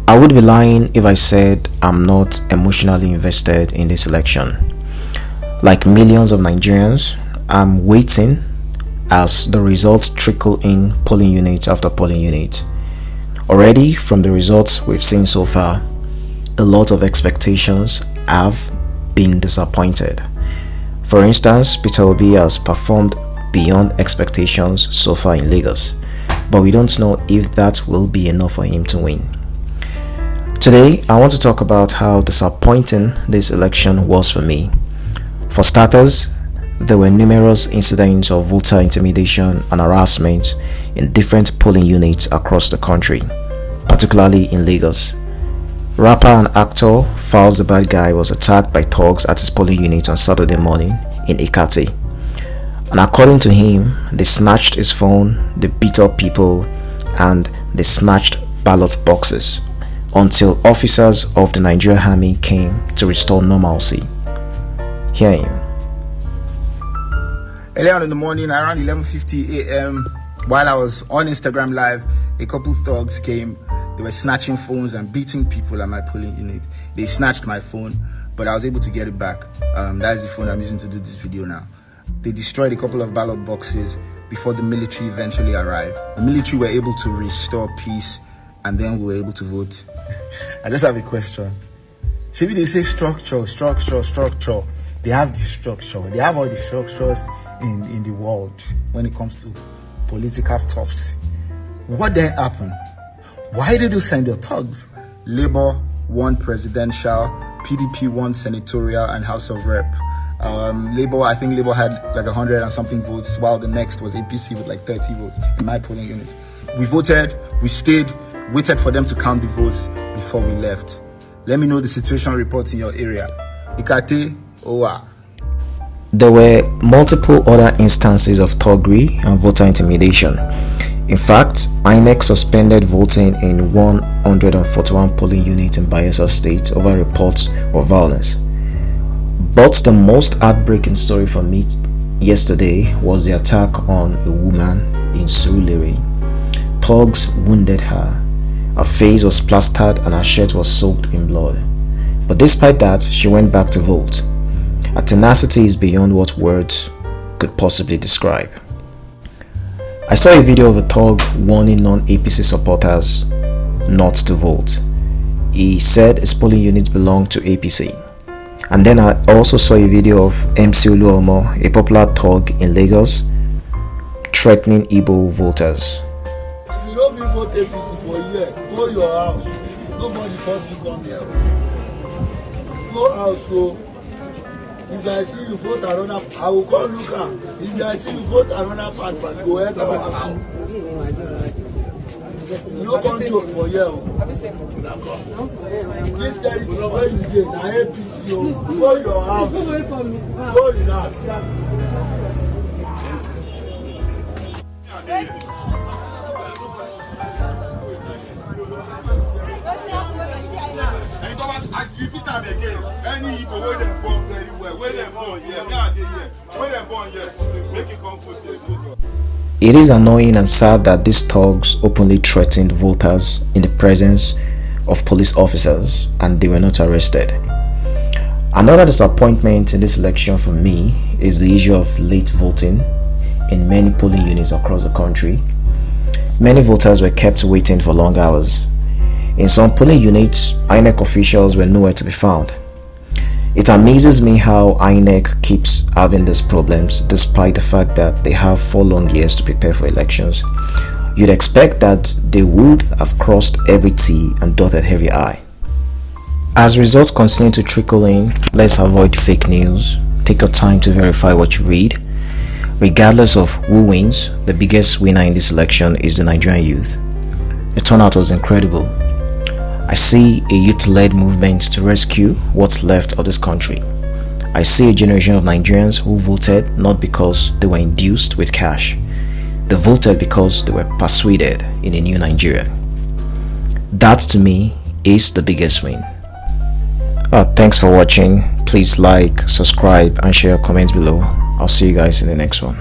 I would be lying if I said I'm not emotionally invested in this election. Like millions of Nigerians, I'm waiting as the results trickle in polling unit after polling unit. Already, from the results we've seen so far, a lot of expectations have been disappointed. For instance, Peter Obi has performed beyond expectations so far in Lagos, but we don't know if that will be enough for him to win. Today, I want to talk about how disappointing this election was for me. For starters, there were numerous incidents of voter intimidation and harassment in different polling units across the country, particularly in Lagos. Rapper and actor Falz the Bad Guy was attacked by thugs at his polling unit on Saturday morning in Ikate. And according to him, they snatched his phone, they beat up people, and they snatched ballot boxes until officers of the Nigerian Army came to restore normalcy. Hear him. Earlier on in the morning, around 11:50 a.m., while I was on Instagram Live, a couple thugs came. They were snatching phones and beating people at my polling unit. They snatched my phone, but I was able to get it back. That is the phone I'm using to do this video now. They destroyed a couple of ballot boxes before the military eventually arrived. The military were able to restore peace, and then we were able to vote. I just have a question. Maybe they say structure. They have the structure. They have all the structures in the world when it comes to political stuffs. What then happened? Why did you send your thugs? Labour won presidential, PDP won senatorial and House of Rep. I think Labour had like 100 and something votes, while the next was APC with like 30 votes in my polling unit. We voted, we stayed, waited for them to count the votes before we left. Let me know the situation reports in your area. Ikate, Owa. There were multiple other instances of thuggery and voter intimidation. In fact, INEC suspended voting in 141 polling units in Bayelsa State over reports of violence. But the most heartbreaking story for me yesterday was the attack on a woman in Surulere. Thugs wounded her. Her face was plastered and her shirt was soaked in blood. But despite that, she went back to vote. Her tenacity is beyond what words could possibly describe. I saw a video of a thug warning non-APC supporters not to vote. He said his polling unit belonged to APC. And then I also saw a video of MC Oluomo, a popular thug in Lagos, threatening Igbo voters. If you don't vote APC for a year, go your house. Nobody force you come here. Go house, so if I see you vote another, I will call Luca. If I see you vote another party, go enter our house. You don't come joke for here. This territory where you get, na APC, go your house. Go relax. As you repeat them again, any people where them born very well, where them born here, where them born here, make it comfortable. It is annoying and sad that these thugs openly threatened voters in the presence of police officers and they were not arrested. Another disappointment in this election for me is the issue of late voting in many polling units across the country. Many voters were kept waiting for long hours. In some polling units, INEC officials were nowhere to be found. It amazes me how INEC keeps having these problems despite the fact that they have 4 long years to prepare for elections. You'd expect that they would have crossed every T and dotted every I. As results continue to trickle in, let's avoid fake news. Take your time to verify what you read. Regardless of who wins, the biggest winner in this election is the Nigerian youth. The turnout was incredible. I see a youth-led movement to rescue what's left of this country. I see a generation of Nigerians who voted not because they were induced with cash. They voted because they were persuaded in a new Nigeria. That to me is the biggest win. Thanks for watching. Please like, subscribe and share your comments below. I'll see you guys in the next one.